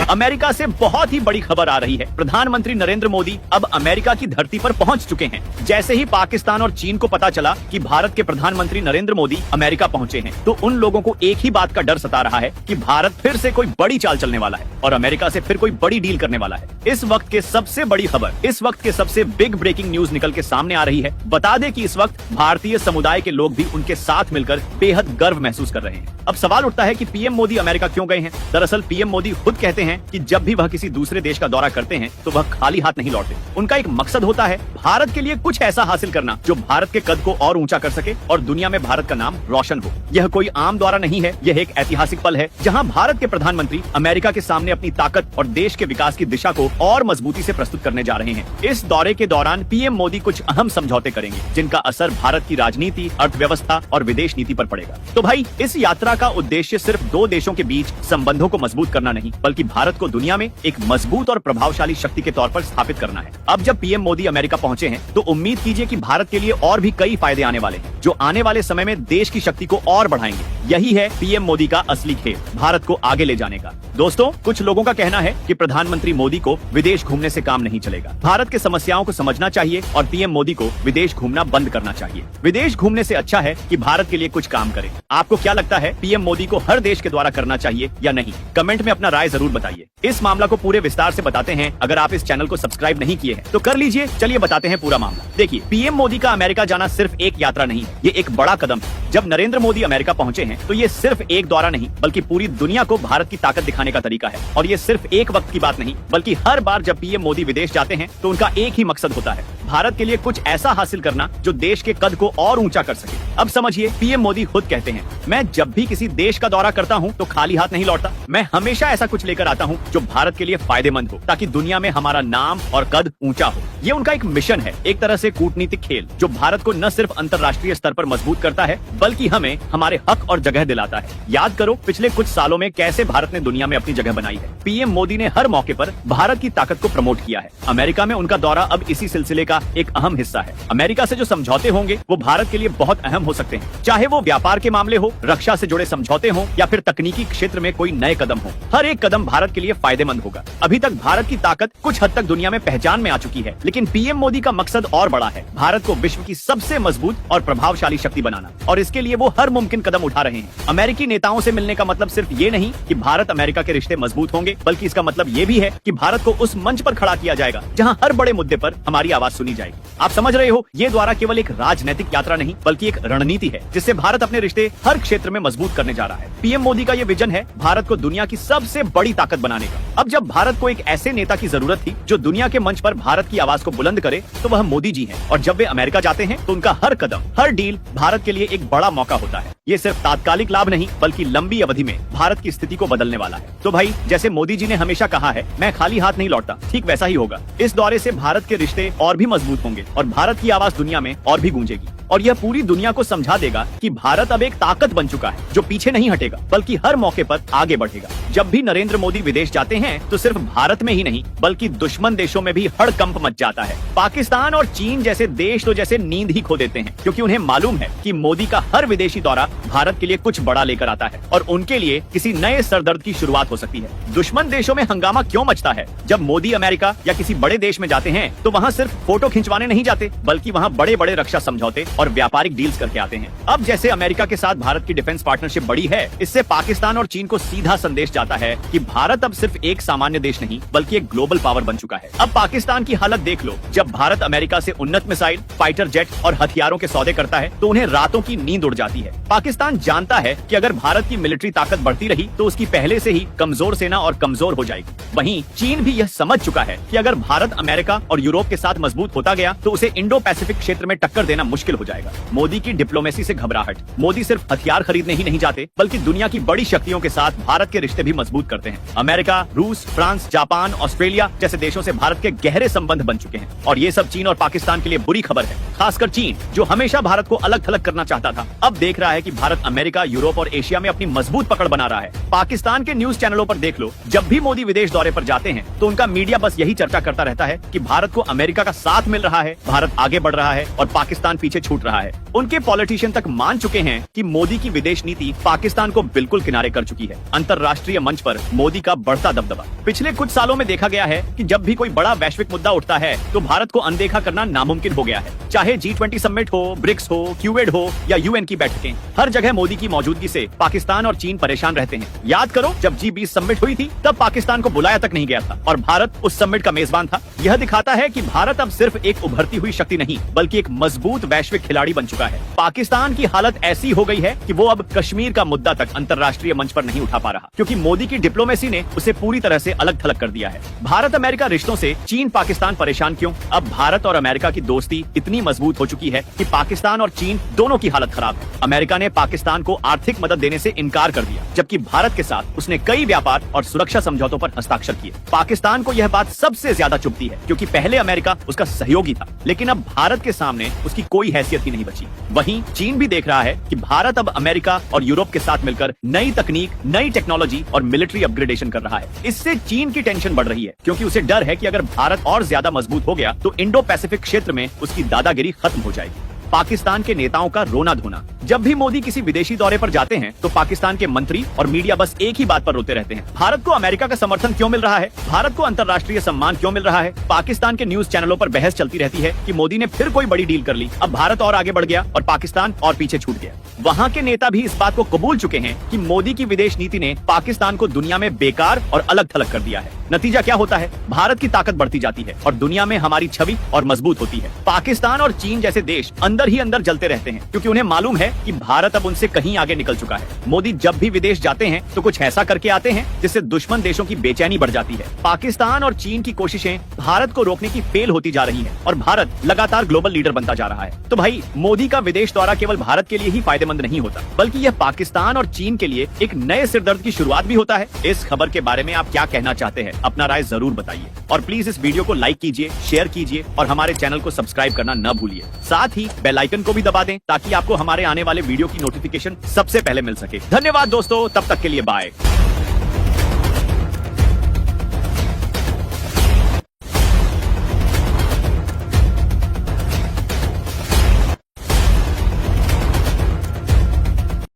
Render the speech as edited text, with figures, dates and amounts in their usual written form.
America से बहुत ही बड़ी खबर आ रही है। प्रधानमंत्री नरेंद्र मोदी अब अमेरिका की धरती पर पहुंच चुके हैं। जैसे ही पाकिस्तान और चीन को पता चला कि भारत के प्रधानमंत्री नरेंद्र मोदी अमेरिका पहुंचे हैं, तो उन लोगों को एक ही बात का डर सता रहा है कि भारत फिर से कोई बड़ी चाल चलने वाला है और अमेरिका से फिर कोई बड़ी डील करने वाला है। इस वक्त के सबसे बड़ी खबर, इस वक्त के सबसे बिग ब्रेकिंग न्यूज निकल के सामने आ रही है। बता दें कि इस वक्त भारतीय समुदाय के लोग भी उनके साथ मिलकर बेहद गर्व महसूस कर रहे हैं। अब सवाल उठता है कि पीएम मोदी अमेरिका क्यों गए हैं। दरअसल पीएम मोदी खुद कहते हैं कि जब भी वह किसी दूसरे देश का दौरा करते हैं तो वह खाली हाथ नहीं लौटते। उनका एक मकसद होता है भारत के लिए कुछ ऐसा हासिल करना जो भारत के कद को और ऊंचा कर सके और दुनिया में भारत का नाम रोशन हो। यह कोई आम दौरा नहीं है, यह एक ऐतिहासिक पल है जहां भारत के प्रधानमंत्री अमेरिका के सामने अपनी ताकत और देश के विकास की दिशा को और मजबूती से प्रस्तुत करने जा रहे हैं। इस दौरे के दौरान पीएम मोदी कुछ अहम समझौते करेंगे जिनका असर भारत की राजनीति, अर्थव्यवस्था और विदेश नीति पर पड़ेगा। तो भाई, इस यात्रा का उद्देश्य सिर्फ दो देशों के बीच संबंधों को मजबूत करना नहीं, बल्कि भारत को दुनिया में एक मजबूत और प्रभावशाली शक्ति के तौर पर स्थापित करना है। अब जब पीएम मोदी अमेरिका पहुंचे हैं, तो उम्मीद कीजिए कि भारत के लिए और भी कई फायदे आने वाले हैं, जो आने वाले समय में देश की शक्ति को और बढ़ाएंगे। यही है पीएम मोदी का असली खेल, भारत को आगे ले जाने का। दोस्तों, कुछ लोगों का कहना है कि प्रधानमंत्री मोदी को विदेश घूमने से काम नहीं चलेगा। भारत के समस्याओं को समझना चाहिए और पीएम मोदी को विदेश घूमना बंद करना चाहिए। विदेश घूमने से अच्छा है कि भारत के लिए कुछ काम करें। आपको क्या लगता है, पीएम मोदी को हर देश के द्वारा करना चाहिए या नहीं? कमेंट में अपना राय जरूर बताइए। इस मामला को पूरे विस्तार से बताते हैं। अगर आप इस चैनल को सब्सक्राइब नहीं किए हैं तो कर लीजिए। चलिए बताते हैं पूरा मामला। देखिए, पीएम मोदी का अमेरिका जाना सिर्फ एक यात्रा नहीं है, ये एक बड़ा कदम है। जब नरेंद्र मोदी अमेरिका पहुंचे हैं, तो ये सिर्फ एक दौरा नहीं, बल्कि पूरी दुनिया को भारत की ताकत दिखाने का तरीका है। और ये सिर्फ एक वक्त की बात नहीं, बल्कि हर बार जब पीएम मोदी विदेश जाते हैं तो उनका एक ही मकसद होता है, भारत के लिए कुछ ऐसा हासिल करना जो देश के कद को और ऊंचा कर सके। अब समझिए, पीएम मोदी खुद कहते हैं, मैं जब भी किसी देश का दौरा करता हूं तो खाली हाथ नहीं लौटता। मैं हमेशा ऐसा कुछ लेकर आता हूं जो भारत के लिए फायदेमंद हो, ताकि दुनिया में हमारा नाम और कद ऊंचा हो। ये उनका एक मिशन है, एक तरह से कूटनीतिक खेल, जो भारत को न सिर्फ अंतर्राष्ट्रीय स्तर पर मजबूत करता है, बल्कि हमें हमारे हक और जगह दिलाता है। याद करो, पिछले कुछ सालों में कैसे भारत ने दुनिया में अपनी जगह बनाई है। पीएम मोदी ने हर मौके पर भारत की ताकत को प्रमोट किया है। अमेरिका में उनका दौरा अब इसी सिलसिले का एक अहम हिस्सा है। अमेरिका से जो समझौते होंगे वो भारत के लिए बहुत अहम हो सकते हैं, चाहे वो व्यापार के मामले हो, रक्षा से जुड़े समझौते हो या फिर तकनीकी क्षेत्र में कोई नए कदम हो। हर एक कदम भारत के लिए फायदेमंद होगा। अभी तक भारत की ताकत कुछ हद तक दुनिया में पहचान में आ चुकी है, लेकिन पीएम मोदी का मकसद और बड़ा है, भारत को विश्व की सबसे मजबूत और प्रभावशाली शक्ति बनाना। और इसके लिए वो हर मुमकिन कदम उठा रहे हैं। अमेरिकी नेताओं से मिलने का मतलब सिर्फ ये नहीं कि भारत अमेरिका के रिश्ते मजबूत होंगे, बल्कि इसका मतलब ये भी है कि भारत को उस मंच पर खड़ा किया जाएगा जहां हर बड़े मुद्दे पर हमारी आवाज सुनी जाएगी। आप समझ रहे हो, ये दौरा केवल एक राजनीतिक यात्रा नहीं, बल्कि एक रणनीति है, जिससे भारत अपने रिश्ते हर क्षेत्र में मजबूत करने जा रहा है। पीएम मोदी का ये विजन है भारत को दुनिया की सबसे बड़ी ताकत बनाने का। अब जब भारत को एक ऐसे नेता की जरूरत थी जो दुनिया के मंच पर भारत की आवाज को बुलंद करे, तो वह मोदी जी हैं। और जब वे अमेरिका जाते हैं तो उनका हर कदम, हर डील भारत के लिए एक बड़ा मौका होता है। ये सिर्फ तात्कालिक लाभ नहीं, बल्कि लंबी अवधि में भारत की स्थिति को बदलने वाला है। तो भाई, जैसे मोदी जी ने हमेशा कहा है, मैं खाली हाथ नहीं लौटता, ठीक वैसा ही होगा। इस दौरे से भारत के रिश्ते और भी मजबूत होंगे और भारत की आवाज दुनिया में और भी गूंजेगी। और यह पूरी दुनिया को समझा देगा कि भारत अब एक ताकत बन चुका है, जो पीछे नहीं हटेगा, बल्कि हर मौके पर आगे बढ़ेगा। जब भी नरेंद्र मोदी विदेश जाते हैं तो सिर्फ भारत में ही नहीं, बल्कि दुश्मन देशों में भी हड़कंप मच जाता है। पाकिस्तान और चीन जैसे देश तो जैसे नींद ही खो देते हैं, क्योंकि उन्हें मालूम है कि मोदी का हर विदेशी दौरा भारत के लिए कुछ बड़ा लेकर आता है और उनके लिए किसी नए सरदर्द की शुरुआत हो सकती है। दुश्मन देशों में हंगामा क्यों मचता है? जब मोदी अमेरिका या किसी बड़े देश में जाते हैं तो वहाँ सिर्फ फोटो खिंचवाने नहीं जाते, बल्कि वहाँ बड़े बड़े रक्षा समझौते और व्यापारिक डील्स करके आते हैं। अब जैसे अमेरिका के साथ भारत की डिफेंस पार्टनरशिप बढ़ी है, इससे पाकिस्तान और चीन को सीधा संदेश जाता है कि भारत अब सिर्फ एक सामान्य देश नहीं, बल्कि एक ग्लोबल पावर बन चुका है। अब पाकिस्तान की हालत देख लो, जब भारत अमेरिका से उन्नत मिसाइल, फाइटर जेट और हथियारों के सौदे करता है तो उन्हें रातों की नींद उड़ जाती है। पाकिस्तान जानता है कि अगर भारत की मिलिट्री ताकत बढ़ती रही तो उसकी पहले से ही कमजोर सेना और कमजोर हो जाएगी। वहीं चीन भी यह समझ चुका है कि अगर भारत अमेरिका और यूरोप के साथ मजबूत होता गया तो उसे इंडो पैसिफिक क्षेत्र में टक्कर देना मुश्किल हो जाएगा। मोदी की डिप्लोमेसी से घबराहट। मोदी सिर्फ हथियार खरीदने ही नहीं जाते, बल्कि दुनिया की बड़ी शक्तियों के साथ भारत के रिश्ते भी मजबूत करते हैं। अमेरिका, रूस, फ्रांस, जापान, ऑस्ट्रेलिया जैसे देशों से भारत के गहरे संबंध बन चुके हैं। और ये सब चीन और पाकिस्तान के लिए बुरी खबर है। खासकर चीन, जो हमेशा भारत को अलग थलग करना चाहता था, अब देख रहा है कि भारत अमेरिका, यूरोप और एशिया में अपनी मजबूत पकड़ बना रहा है। पाकिस्तान के न्यूज चैनलों पर देख लो, जब भी मोदी विदेश दौरे पर जाते हैं तो उनका मीडिया बस यही चर्चा करता रहता है कि भारत को अमेरिका का साथ मिल रहा है, भारत आगे बढ़ रहा है और पाकिस्तान पीछे छूट छूट रहा है। उनके पॉलिटिशियन तक मान चुके हैं कि मोदी की विदेश नीति पाकिस्तान को बिल्कुल किनारे कर चुकी है। अंतर्राष्ट्रीय मंच पर मोदी का बढ़ता दबदबा। पिछले कुछ सालों में देखा गया है कि जब भी कोई बड़ा वैश्विक मुद्दा उठता है तो भारत को अनदेखा करना नामुमकिन हो गया है। चाहे G20 समिट हो, ब्रिक्स हो, क्यूएड हो या यूएन की बैठकें, हर जगह मोदी की मौजूदगी से पाकिस्तान और चीन परेशान रहते हैं। याद करो, जब G20 समिट हुई थी तब पाकिस्तान को बुलाया तक नहीं गया था और भारत उस समिट का मेजबान था। यह दिखाता है कि भारत अब सिर्फ एक उभरती हुई शक्ति नहीं बल्कि एक मजबूत वैश्विक खिलाड़ी बन चुका है। पाकिस्तान की हालत ऐसी हो गई है कि वो अब कश्मीर का मुद्दा तक अंतर्राष्ट्रीय मंच पर नहीं उठा पा रहा, क्योंकि मोदी की डिप्लोमेसी ने उसे पूरी तरह से अलग थलग कर दिया है। भारत अमेरिका रिश्तों से चीन पाकिस्तान परेशान क्यों? अब भारत और अमेरिका की दोस्ती इतनी मजबूत हो चुकी है कि पाकिस्तान और चीन दोनों की हालत खराब है। अमेरिका ने पाकिस्तान को आर्थिक मदद देने से इनकार कर दिया, जबकि भारत के साथ उसने कई व्यापार और सुरक्षा समझौतों पर हस्ताक्षर किए। पाकिस्तान को यह बात सबसे ज्यादा चुभती है, क्योंकि पहले अमेरिका उसका सहयोगी था, लेकिन अब भारत के सामने उसकी कोई हैसियत ही नहीं बची। वहीं चीन भी देख रहा है कि भारत अब अमेरिका और यूरोप के साथ मिलकर नई तकनीक, नई टेक्नोलॉजी और मिलिट्री अपग्रेडेशन कर रहा है। इससे चीन की टेंशन बढ़ रही है, क्योंकि उसे डर है कि अगर भारत और ज्यादा मजबूत हो गया तो इंडो पैसिफिक क्षेत्र में उसकी दादागिरी खत्म हो जाएगी। पाकिस्तान के नेताओं का रोना धोना। जब भी मोदी किसी विदेशी दौरे पर जाते हैं तो पाकिस्तान के मंत्री और मीडिया बस एक ही बात पर रोते रहते हैं। भारत को अमेरिका का समर्थन क्यों मिल रहा है? भारत को अंतर्राष्ट्रीय सम्मान क्यों मिल रहा है? पाकिस्तान के न्यूज चैनलों पर बहस चलती रहती है कि मोदी ने फिर कोई बड़ी डील कर ली, अब भारत और आगे बढ़ गया और पाकिस्तान और पीछे छूट गया। वहाँ के नेता भी इस बात को कबूल चुके हैं कि मोदी की विदेश नीति ने पाकिस्तान को दुनिया में बेकार और अलग थलग कर दिया है। नतीजा क्या होता है? भारत की ताकत बढ़ती जाती है और दुनिया में हमारी छवि और मजबूत होती है। पाकिस्तान और चीन जैसे देश अंदर ही अंदर जलते रहते हैं, क्योंकि उन्हें मालूम है कि भारत अब उनसे कहीं आगे निकल चुका है। मोदी जब भी विदेश जाते हैं तो कुछ ऐसा करके आते हैं जिससे दुश्मन देशों की बेचैनी बढ़ जाती है। पाकिस्तान और चीन की कोशिशें भारत को रोकने की फेल होती जा रही हैं और भारत लगातार ग्लोबल लीडर बनता जा रहा है। तो भाई, मोदी का विदेश दौरा केवल भारत के लिए ही फायदेमंद नहीं होता, बल्कि यह पाकिस्तान और चीन के लिए एक नए सिरदर्द की शुरुआत भी होता है। इस खबर के बारे में आप क्या कहना चाहते हैं? अपना राय जरूर बताइए और प्लीज इस वीडियो को लाइक कीजिए, शेयर कीजिए और हमारे चैनल को सब्सक्राइब करना न भूलिए। साथ ही बेल आइकन को भी दबा दें ताकि आपको हमारे आने वाले वीडियो की नोटिफिकेशन सबसे पहले मिल सके। धन्यवाद दोस्तों, तब तक के लिए बाय।